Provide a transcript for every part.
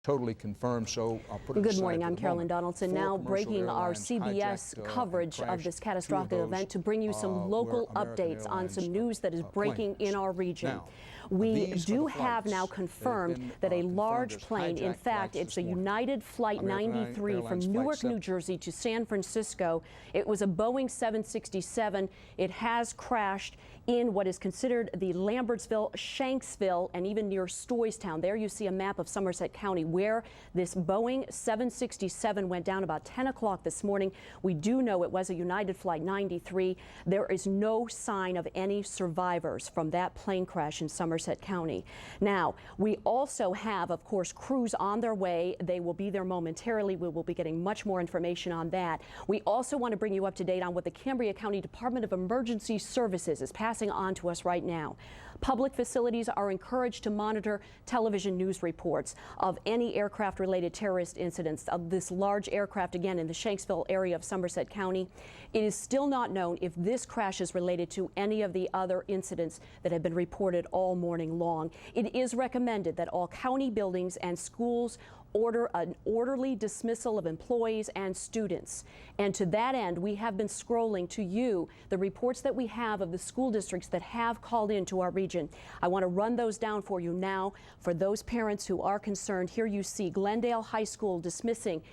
totally confirmed, so I'll put it Good aside morning. for I'm the Carolyn moment. Donaldson, 4 now commercial breaking our airlines CBS hijacked, coverage of crashed. this 2 catastrophic of those, event to bring you some local were American updates on Airlines some news that is breaking planes. in our region. Now, we these are do the have now flights confirmed that have that been a large confirmed as plane, in hijacked fact, flights it's a this morning. United Flight American 93 Airlines from Flight Newark, 7. New Jersey to San Francisco. It was a Boeing 767. It has crashed in what is considered the Lambertsville, Shanksville, and even near Stoystown. There you see a map of Somerset County where this Boeing 767 went down about 10 o'clock this morning. We do know it was a United Flight 93. There is no sign of any survivors from that plane crash in Somerset County. Now, we also have, of course, crews on their way. They will be there momentarily. We will be getting much more information on that. We also want to bring you up to date on what the Cambria County Department of Emergency Services is passing on to us right now. Public facilities are encouraged to monitor television news reports of any aircraft-related terrorist incidents of this large aircraft, again, in the Shanksville area of Somerset County. It is still not known if this crash is related to any of the other incidents that have been reported all morning long. It is recommended that all county buildings and schools order an orderly dismissal of employees and students. And to that end, we have been scrolling to you the reports that we have of the school districts that have called into our region. I want to run those down for you now for those parents who are concerned. Here you see Glendale High School dismissing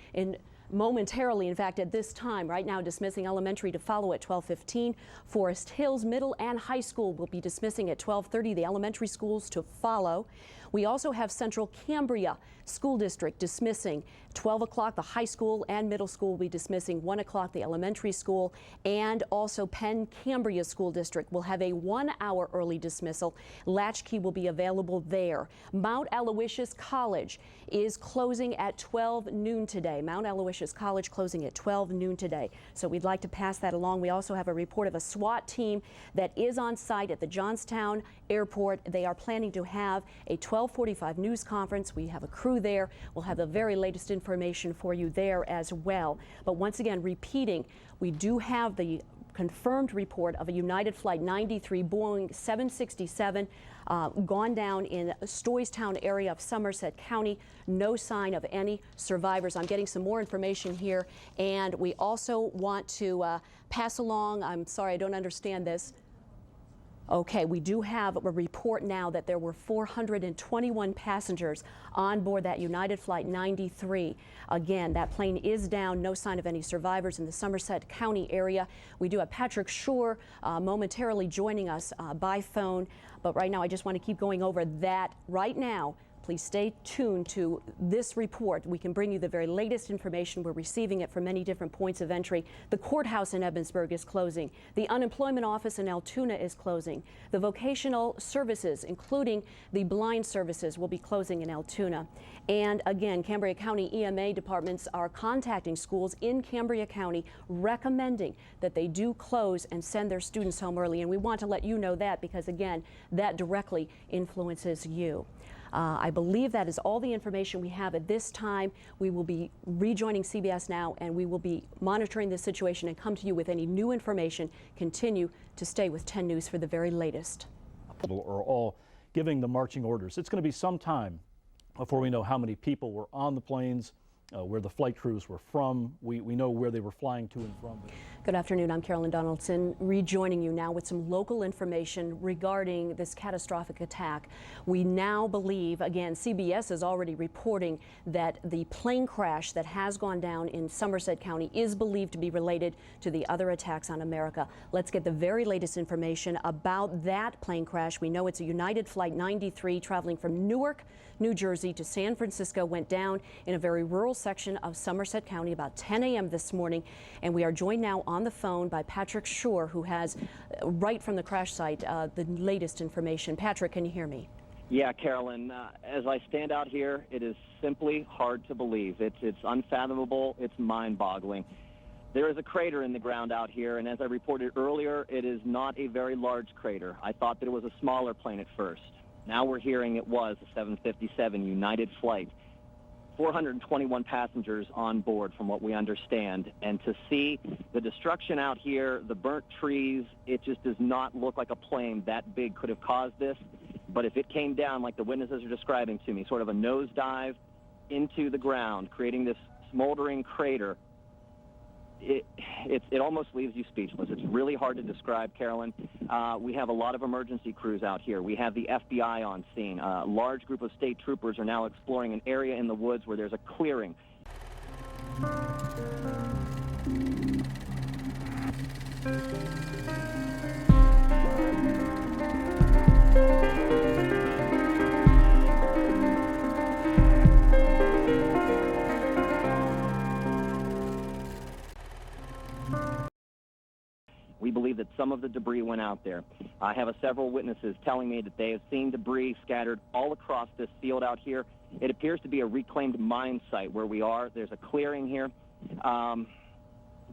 momentarily, in fact, at this time, right now, dismissing elementary to follow at 12:15. Forest Hills Middle and High School will be dismissing at 12:30, the elementary schools to follow. We also have Central Cambria School District dismissing 12 o'clock. The high school and middle school will be dismissing 1 o'clock, the elementary school, and also Penn Cambria School District will have a 1-hour early dismissal. Latchkey will be available there. Mount Aloysius College is closing at 12 noon today. Mount Aloysius College closing at 12 noon today. So we'd like to pass that along. We also have a report of a SWAT team that is on site at the Johnstown Airport. They are planning to have a 12:45 news conference. We have a crew there. We'll have the very latest information for you there as well. But once again, repeating, we do have the confirmed report of a United Flight 93 Boeing 767 gone down in Stoystown area of Somerset County. No sign of any survivors. I'm getting some more information here, and we also want to pass along, I'm sorry, I don't understand this. Okay, we do have a report now that there were 421 passengers on board that United Flight 93. Again, that plane is down. No sign of any survivors in the Somerset County area. We do have Patrick Shore momentarily joining us by phone. But right now, I just want to keep going over that right now. Please stay tuned to this report. We can bring you the very latest information. We're receiving it from many different points of entry. The courthouse in Ebensburg is closing. The unemployment office in Altoona is closing. The vocational services, including the blind services, will be closing in Altoona. And again, Cambria County EMA departments are contacting schools in Cambria County, recommending that they do close and send their students home early. And we want to let you know that because, again, that directly influences you. I believe that is all the information we have at this time. We will be rejoining CBS Now, and we will be monitoring the situation and come to you with any new information. Continue to stay with 10 News for the very latest. Are all giving the marching orders. It's going to be some time before we know how many people were on the planes, where the flight crews were from. We know where they were flying to and from. Good afternoon. I'm Carolyn Donaldson, rejoining you now with some local information regarding this catastrophic attack. We now believe, again, CBS is already reporting that the plane crash that has gone down in Somerset County is believed to be related to the other attacks on America. Let's get the very latest information about that plane crash. We know it's a United Flight 93 traveling from Newark, New Jersey to San Francisco, went down in a very rural section of Somerset County about 10 a.m. this morning. And we are joined now on the phone by Patrick Shore, who has, right from the crash site, the latest information. Patrick, can you hear me? Yeah, Carolyn, as I stand out here, it is simply hard to believe. It's unfathomable. It's mind-boggling. There is a crater in the ground out here, and as I reported earlier, it is not a very large crater. I thought that it was a smaller plane at first. Now we're hearing it was a 757 United Flight. 421 passengers on board from what we understand. And to see the destruction out here, the burnt trees, it just does not look like a plane that big could have caused this. But if it came down like the witnesses are describing to me, sort of a nosedive, into the ground, creating this smoldering crater, it almost leaves you speechless. It's really hard to describe, Carolyn. We have a lot of emergency crews out here. We have the FBI on scene. A large group of state troopers are now exploring an area in the woods where there's a clearing. We believe that some of the debris went out there. I have several witnesses telling me that they have seen debris scattered all across this field out here. It appears to be a reclaimed mine site where we are. There's a clearing here.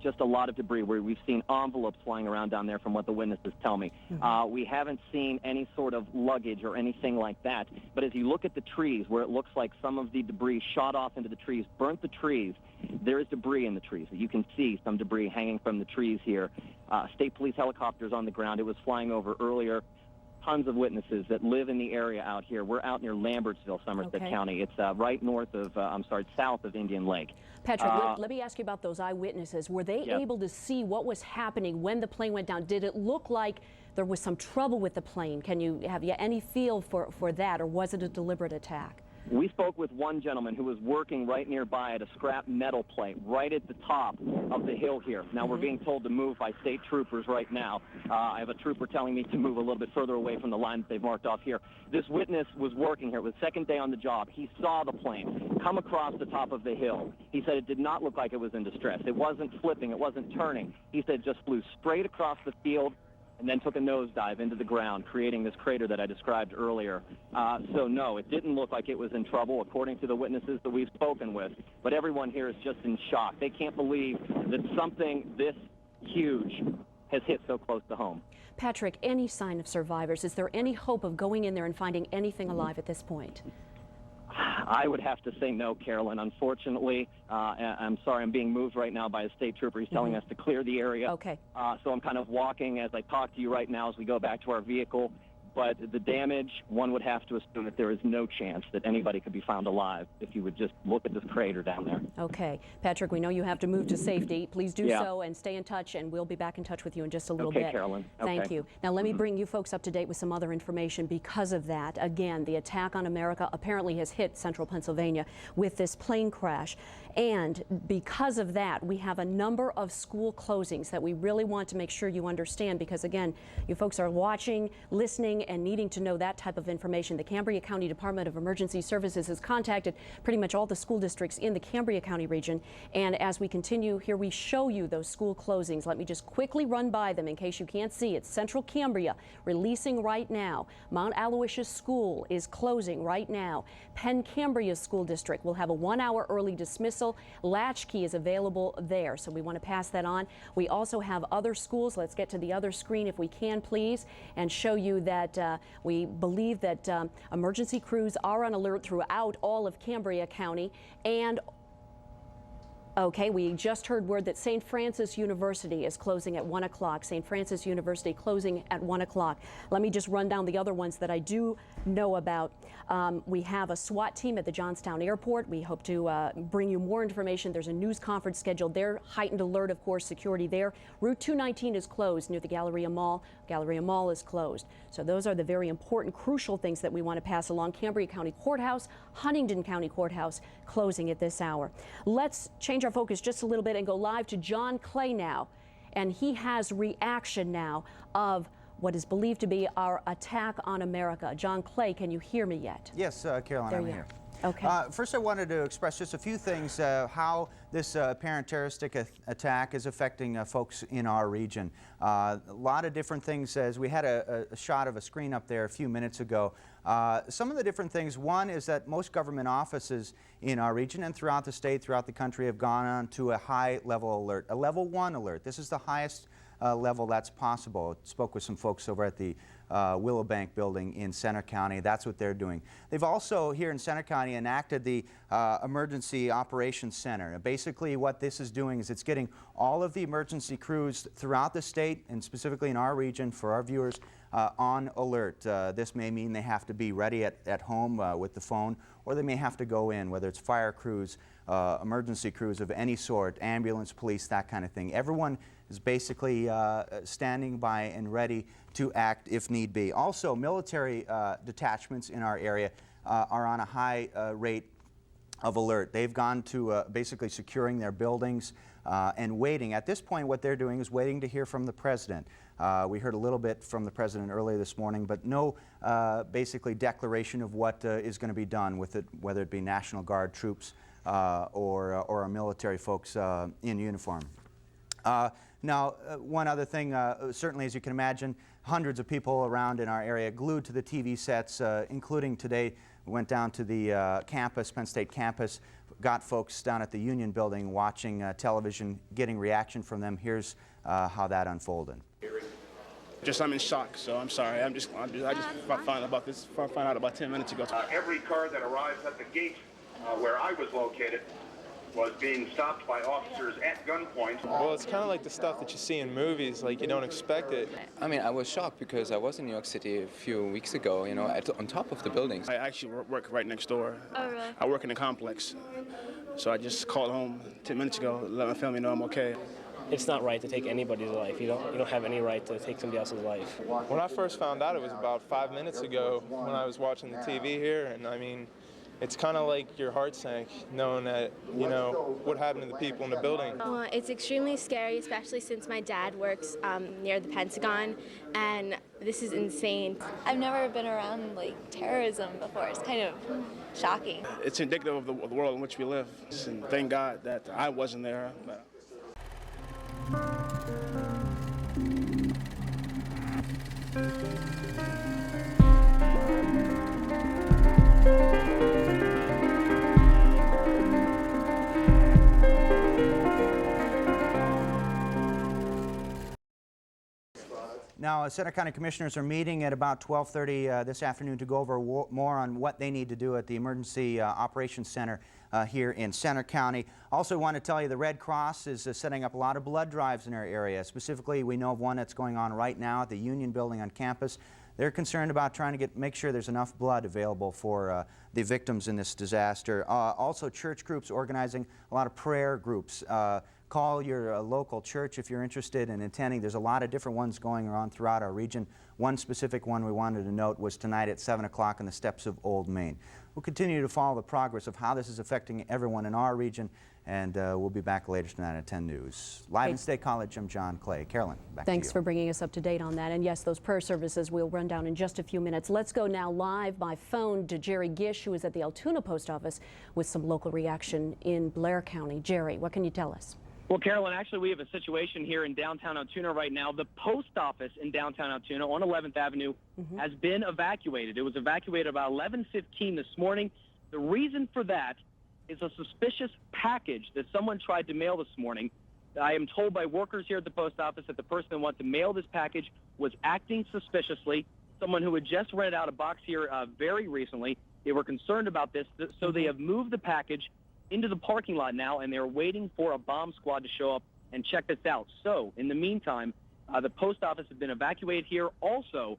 Just a lot of debris where we've seen envelopes flying around down there from what the witnesses tell me. We haven't seen any sort of luggage or anything like that. But as you look at the trees where it looks like some of the debris shot off into the trees, burnt the trees, there is debris in the trees. You can see some debris hanging from the trees here. State police helicopters on the ground. It was flying over earlier. Tons of witnesses that live in the area out here. We're out near Lambertsville, Somerset County. It's right north of, south of Indian Lake. Patrick, let me ask you about those eyewitnesses. Were they able to see what was happening when the plane went down? Did it look like there was some trouble with the plane? Have you any feel for that, or was it a deliberate attack? We spoke with one gentleman who was working right nearby at a scrap metal plate right at the top of the hill here. Now, we're being told to move by state troopers right now. I have a trooper telling me to move a little bit further away from the line that they've marked off here. This witness was working here. It was second day on the job. He saw the plane come across the top of the hill. He said it did not look like it was in distress. It wasn't flipping. It wasn't turning. He said it just flew straight across the field and then took a nosedive into the ground, creating this crater that I described earlier. So no, it didn't look like it was in trouble, according to the witnesses that we've spoken with. But everyone here is just in shock. They can't believe that something this huge has hit so close to home. Patrick, any sign of survivors? Is there any hope of going in there and finding anything alive at this point? I would have to say no, Carolyn. Unfortunately, I'm sorry, I'm being moved right now by a state trooper. He's telling us to clear the area. Okay. So I'm kind of walking as I talk to you right now as we go back to our vehicle. But the damage, one would have to assume that there is no chance that anybody could be found alive if you would just look at this crater down there. Okay. Patrick, we know you have to move to safety. Please do so and stay in touch, and we'll be back in touch with you in just a little bit. Okay, Carolyn. Thank you. Now, let me bring you folks up to date with some other information because of that. Again, the attack on America apparently has hit central Pennsylvania with this plane crash. And because of that, we have a number of school closings that we really want to make sure you understand because, again, you folks are watching, listening, and needing to know that type of information. The Cambria County Department of Emergency Services has contacted pretty much all the school districts in the Cambria County region. And as we continue here, we show you those school closings. Let me just quickly run by them in case you can't see. It's Central Cambria releasing right now. Mount Aloysius School is closing right now. Penn Cambria School District will have a 1-hour early dismissal. Latchkey is available there, so we want to pass that on. We also have other schools. Let's get to the other screen if we can, please, and show you that we believe that emergency crews are on alert throughout all of Cambria County. And okay, we just heard word that St. Francis University is closing at 1 o'clock. St. Francis University closing at 1 o'clock. Let me just run down the other ones that I do know about. We have a SWAT team at the Johnstown Airport. We hope to bring you more information. There's a news conference scheduled there. Heightened alert, of course, security there. Route 219 is closed near the Galleria Mall. Galleria Mall is closed. So those are the very important, crucial things that we want to pass along. Cambria County Courthouse, Huntingdon County Courthouse closing at this hour. Let's change our focus just a little bit and go live to John Clay now. And he has reaction now of what is believed to be our attack on America. John Clay, can you hear me yet? Yes, Caroline, I'm here. Okay. First, I wanted to express just a few things, how this apparent terroristic attack is affecting folks in our region. A lot of different things, as we had a shot of a screen up there a few minutes ago. Some of the different things, one is that most government offices in our region and throughout the state, throughout the country, have gone on to a high-level alert, a level 1 alert. This is the highest level that's possible. I spoke with some folks over at the Willowbank building in Center County. That's what they're doing. They've also, here in Center County, enacted the Emergency Operations Center. Basically what this is doing is it's getting all of the emergency crews throughout the state, and specifically in our region for our viewers, on alert. This may mean they have to be ready at home with the phone, or they may have to go in, whether it's fire crews, emergency crews of any sort, ambulance, police, that kind of thing. Everyone is basically standing by and ready to act if need be. Also, military detachments in our area are on a high rate of alert. They've gone to basically securing their buildings and waiting. At this point, what they're doing is waiting to hear from the president. We heard a little bit from the president earlier this morning, but no basically declaration of what is going to be done with it, whether it be National Guard troops or our military folks in uniform. Now, one other thing, certainly as you can imagine, hundreds of people around in our area glued to the TV sets, including today. We went down to the campus, Penn State campus, got folks down at the Union building watching television, getting reaction from them. Here's how that unfolded. I'm in shock, so I'm sorry. I just found out about 10 minutes ago. Every car that arrives at the gate where I was located was being stopped by officers at gunpoint. Well, it's kind of like the stuff that you see in movies, like you don't expect it. I mean, I was shocked because I was in New York City a few weeks ago, you know, on top of the buildings. I actually work right next door. Oh, really? I work in the complex. So I just called home 10 minutes ago, let my family know I'm okay. It's not right to take anybody's life. You don't have any right to take somebody else's life. When I first found out, it was about 5 minutes ago when I was watching the TV here, and I mean, it's kind of like your heart sank knowing that, you know, what happened to the people in the building. It's extremely scary, especially since my dad works near the Pentagon, and this is insane. I've never been around like terrorism before. It's kind of shocking. It's indicative of the world in which we live, and thank God that I wasn't there. Now, Center County Commissioners are meeting at about 12:30 this afternoon to go over more on what they need to do at the Emergency Operations Center here in Center County. Also want to tell you the Red Cross is setting up a lot of blood drives in our area. Specifically, we know of one that's going on right now at the Union building on campus. They're concerned about trying to make sure there's enough blood available for the victims in this disaster. Also, church groups organizing a lot of prayer groups. Call your local church if you're interested in attending. There's a lot of different ones going on throughout our region. One specific one we wanted to note was tonight at 7 o'clock on the steps of Old Main. We'll continue to follow the progress of how this is affecting everyone in our region, and we'll be back later tonight at 10 News. Live in State College, I'm John Clay. Carolyn, back to you. Thanks for bringing us up to date on that. And yes, those prayer services we'll run down in just a few minutes. Let's go now live by phone to Jerry Gish, who is at the Altoona Post Office with some local reaction in Blair County. Jerry, what can you tell us? Well, Carolyn, actually, we have a situation here in downtown Altoona right now. The post office in downtown Altoona on 11th Avenue has been evacuated. It was evacuated about 11:15 this morning. The reason for that is a suspicious package that someone tried to mail this morning. I am told by workers here at the post office that the person who wanted to mail this package was acting suspiciously. Someone who had just rented out a box here very recently. They were concerned about this, so they have moved the package into the parking lot now, and they're waiting for a bomb squad to show up and check this out. So, in the meantime, the post office has been evacuated here. Also,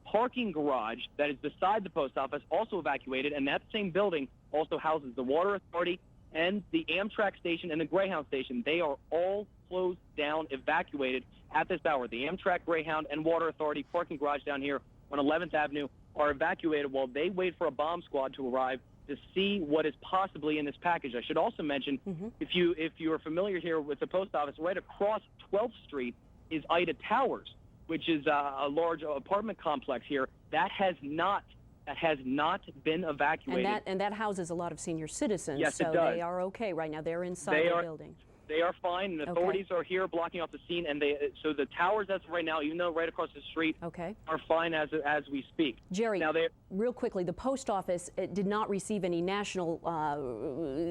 parking garage that is beside the post office also evacuated, and that same building also houses the Water Authority and the Amtrak station and the Greyhound station. They are all closed down, evacuated at this hour. The Amtrak, Greyhound, and Water Authority parking garage down here on 11th Avenue are evacuated while they wait for a bomb squad to arrive to see what is possibly in this package. I should also mention, if you are familiar here with the post office, right across 12th Street is Ida Towers, which is a large apartment complex here that has not been evacuated. And that houses a lot of senior citizens. Yes, so it does. They are okay right now. They're inside the building. They are fine, and authorities are here blocking off the scene. And so the towers, as of right now, even though right across the street, are fine as we speak. Jerry, now real quickly, the post office did not receive any national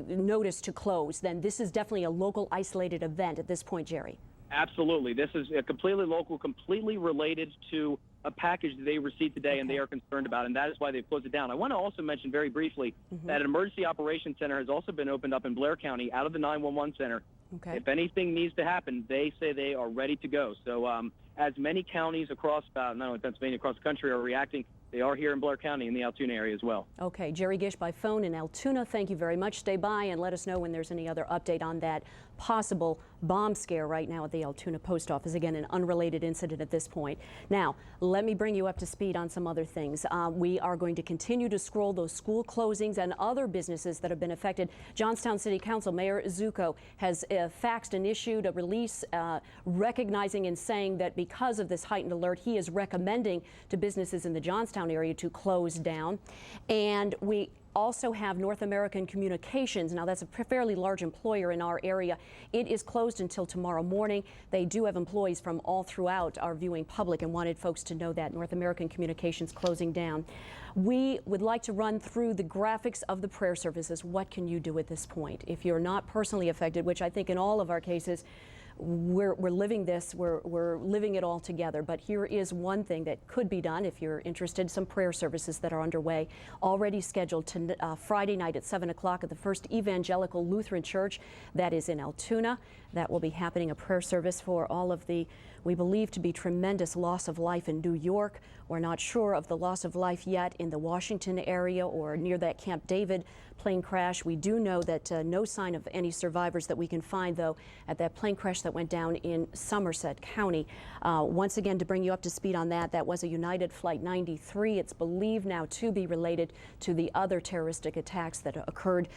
notice to close. Then this is definitely a local isolated event at this point, Jerry. Absolutely. This is completely local, completely related to a package that they received today and they are concerned about, and that is why they've closed it down. I want to also mention very briefly that an emergency operations center has also been opened up in Blair County out of the 911 center. Okay. If anything needs to happen, they say they are ready to go. So as many counties across, not only Pennsylvania, across the country are reacting, they are here in Blair County in the Altoona area as well. Okay, Jerry Gish by phone in Altoona, thank you very much. Stay by and let us know when there's any other update on that possible bomb scare right now at the Altoona post office. Again, an unrelated incident at this point. Now, let me bring you up to speed on some other things. We are going to continue to scroll those school closings and other businesses that have been affected. Johnstown City Council Mayor Zucco has faxed and issued a release recognizing and saying that because of this heightened alert, he is recommending to businesses in the Johnstown area to close down. And we also have North American Communications. Now, that's a fairly large employer in our area. It is closed until tomorrow morning. They do have employees from all throughout our viewing public and wanted folks to know that. North American Communications closing down. We would like to run through the graphics of the prayer services. What can you do at this point? If you're not personally affected, which I think in all of our cases, we're living this, we're living it all together. But here is one thing that could be done if you're interested. Some prayer services that are underway, already scheduled to Friday night at 7 o'clock at the First Evangelical Lutheran Church that is in Altoona. That will be happening, a prayer service for all of the, we believe to be tremendous loss of life in New York. We're not sure of the loss of life yet in the Washington area or near that Camp David plane crash. We do know that no sign of any survivors that we can find, though, at that plane crash that went down in Somerset County. Once again, to bring you up to speed on that, that was a United Flight 93. It's believed now to be related to the other terroristic attacks that occurred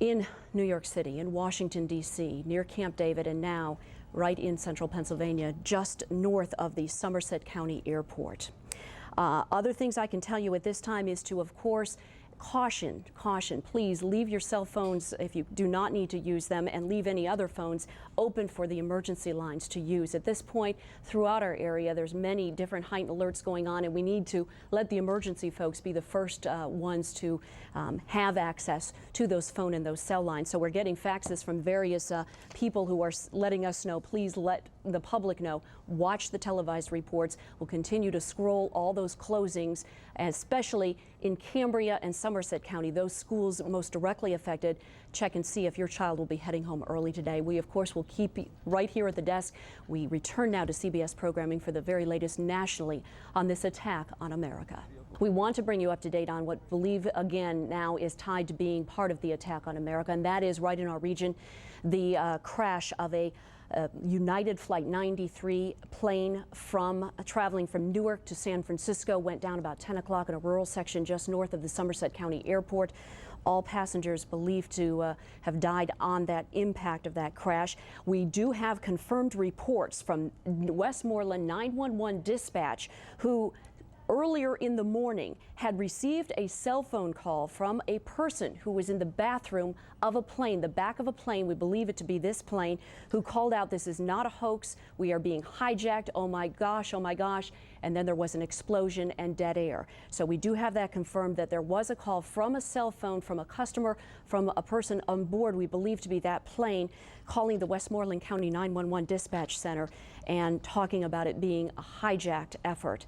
in New York City, in Washington, D.C., near Camp David, and now right in central Pennsylvania, just north of the Somerset County Airport. Other things I can tell you at this time is to, of course, caution, please leave your cell phones if you do not need to use them, and leave any other phones open for the emergency lines to use. At this point, throughout our area, there's many different heightened alerts going on, and we need to let the emergency folks be the first ones to have access to those phone and those cell lines. So we're getting faxes from various people who are letting us know, please let the public know. Watch the televised reports. We'll continue to scroll all those closings, especially in Cambria and Somerset County, those schools most directly affected. Check and see if your child will be heading home early today. We, of course, will keep right here at the desk. We return now to CBS programming for the very latest nationally on this attack on America. We want to bring you up to date on what we believe, again, now is tied to being part of the attack on America, and that is right in our region, the crash of a United Flight 93 plane traveling from Newark to San Francisco, went down about 10 o'clock in a rural section just north of the Somerset County Airport. All passengers believed to have died on that impact of that crash. We do have confirmed reports from Westmoreland 911 dispatch, who earlier in the morning had received a cell phone call from a person who was in the bathroom of a plane, the back of a plane, we believe it to be this plane, who called out, "This is not a hoax, we are being hijacked, oh my gosh," and then there was an explosion and dead air. So we do have that confirmed, that there was a call from a cell phone from a customer, from a person on board, we believe to be that plane, calling the Westmoreland County 911 dispatch center and talking about it being a hijacked effort.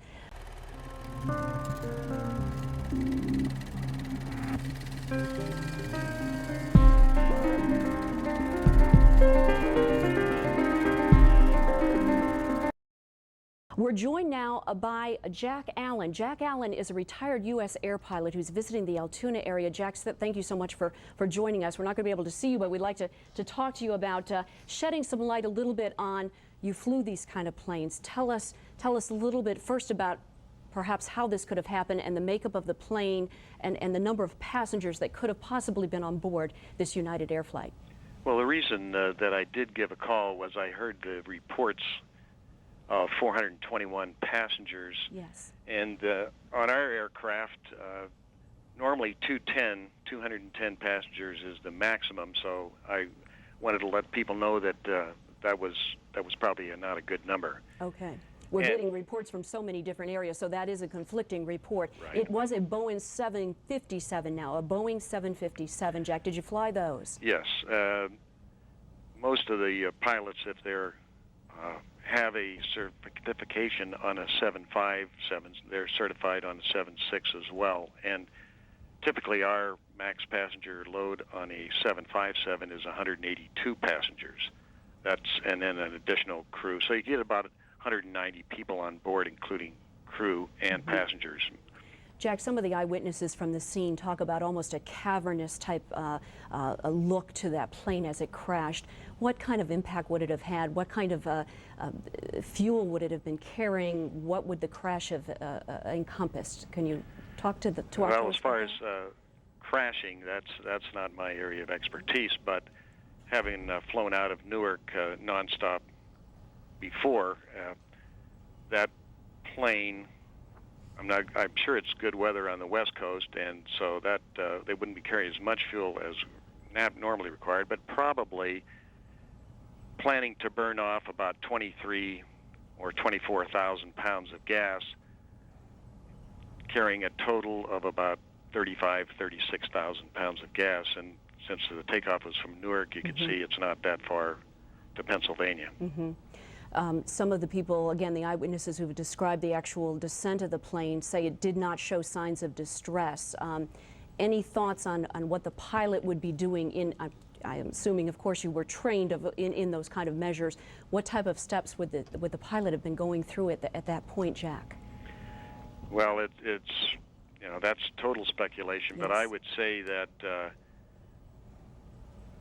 We're joined now by Jack Allen. Jack Allen is a retired U.S. air pilot who's visiting the Altoona area. Jack, thank you so much for joining us. We're not going to be able to see you, but we'd like to talk to you about shedding some light a little bit on, you flew these kind of planes. Tell us a little bit first about perhaps how this could have happened and the makeup of the plane and the number of passengers that could have possibly been on board this United Air flight. Well, the reason that I did give a call was I heard the reports of 421 passengers. Yes. And on our aircraft, normally 210 passengers is the maximum, so I wanted to let people know that that was probably not a good number. Okay. We're getting reports from so many different areas, so that is a conflicting report. Right. It was a Boeing 757 now, a Boeing 757. Jack, did you fly those? Yes. Most of the pilots, if they're have a certification on a 757. They're certified on a 76 as well. And typically our max passenger load on a 757 is 182 passengers. And then an additional crew. So you get about 190 people on board, including crew and passengers. Jack, some of the eyewitnesses from the scene talk about almost a cavernous type a look to that plane as it crashed. What kind of impact would it have had? What kind of fuel would it have been carrying? What would the crash have encompassed? Can you talk to our Well, as far as crashing, that's not my area of expertise, but having flown out of Newark nonstop before, that plane, I'm sure it's good weather on the West Coast, and so that they wouldn't be carrying as much fuel as normally required, but probably planning to burn off about 23 or 24,000 pounds of gas, carrying a total of about 36,000 pounds of gas. And since the takeoff was from Newark, you can see it's not that far to Pennsylvania. Some of the people, again, the eyewitnesses who've described the actual descent of the plane say it did not show signs of distress. Any thoughts on what the pilot would be doing I am assuming, of course, you were trained in those kind of measures. What type of steps would the pilot have been going through at that point, Jack? Well, it's that's total speculation, but I would say that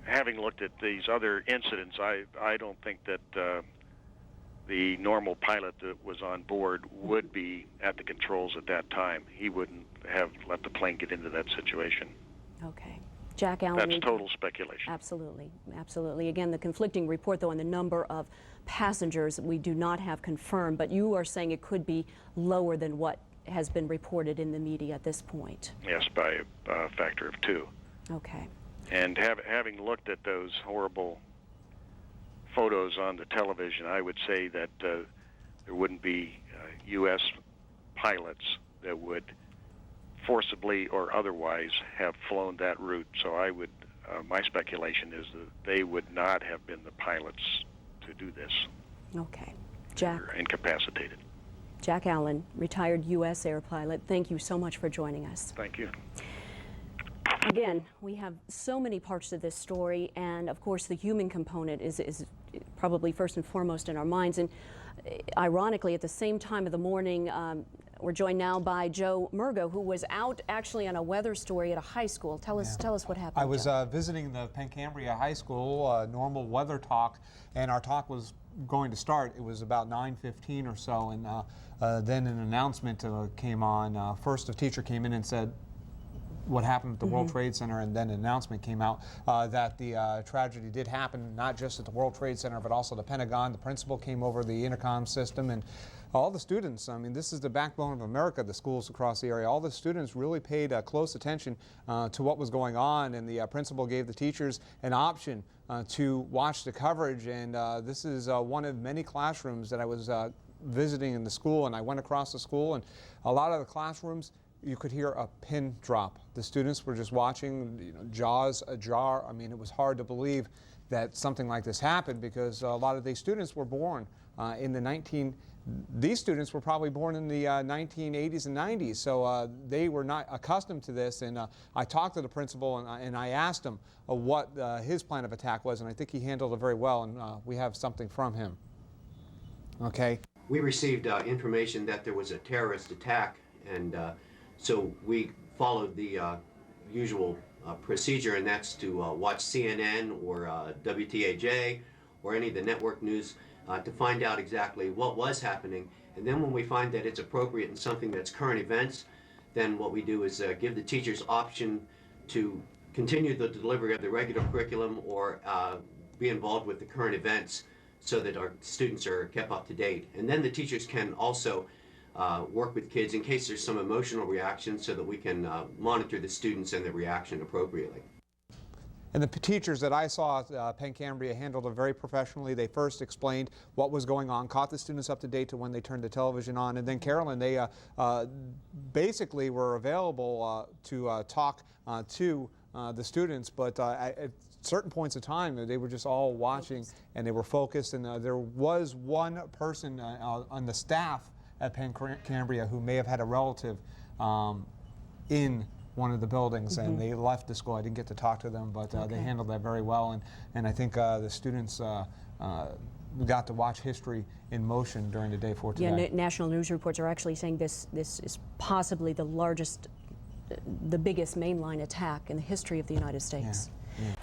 having looked at these other incidents, I don't think that the normal pilot that was on board would be at the controls at that time. He wouldn't have let the plane get into that situation. Okay. Jack Allen. That's total speculation. Absolutely, absolutely. Again, the conflicting report, though, on the number of passengers we do not have confirmed, but you are saying it could be lower than what has been reported in the media at this point. Yes, by a factor of 2. Okay. And having looked at those horrible photos on the television, I would say that there wouldn't be U.S. pilots that would forcibly or otherwise have flown that route. So I would, my speculation is that they would not have been the pilots to do this. Okay. Jack. They're incapacitated. Jack Allen, retired U.S. air pilot, thank you so much for joining us. Thank you. Again, we have so many parts to this story, and of course the human component is probably first and foremost in our minds. And ironically, at the same time of the morning, we're joined now by Joe Murgo, who was out actually on a weather story at a high school. Tell us what happened. I was visiting the Pencambria High School, normal weather talk, and our talk was going to start. It was about 9:15 or so, and then an announcement came on. First, a teacher came in and said what happened at the World Trade Center, and then an announcement came out that the tragedy did happen, not just at the World Trade Center, but also the Pentagon. The principal came over the intercom system, and all the students, I mean, this is the backbone of America, the schools across the area. All the students really paid close attention to what was going on, and the principal gave the teachers an option to watch the coverage. And this is one of many classrooms that I was visiting in the school, and I went across the school, and a lot of the classrooms, you could hear a pin drop. The students were just watching, jaws ajar. I mean, it was hard to believe that something like this happened, because a lot of these students were born in the these students were probably born in the 1980s and 90s, so they were not accustomed to this. And I talked to the principal, and I asked him what his plan of attack was, and I think he handled it very well, and we have something from him. Okay. We received information that there was a terrorist attack, and so we followed the usual procedure, and that's to watch CNN or WTAJ or any of the network news to find out exactly what was happening. And then when we find that it's appropriate and something that's current events, then what we do is give the teachers option to continue the delivery of the regular curriculum or be involved with the current events so that our students are kept up to date. And then the teachers can also work with kids in case there's some emotional reaction, so that we can monitor the students and their reaction appropriately. And the teachers that I saw at Pencambria handled it very professionally. They first explained what was going on, caught the students up to date to when they turned the television on, and then Carolyn, they basically were available to talk to the students, but certain points of time, they were just all watching and they were focused. And there was one person on the staff at Penn Cambria who may have had a relative in one of the buildings, and they left the school. I didn't get to talk to them, but they handled that very well. And I think the students got to watch history in motion during the day for today. Yeah, national news reports are actually saying this is possibly the largest, the biggest mainline attack in the history of the United States. Yeah.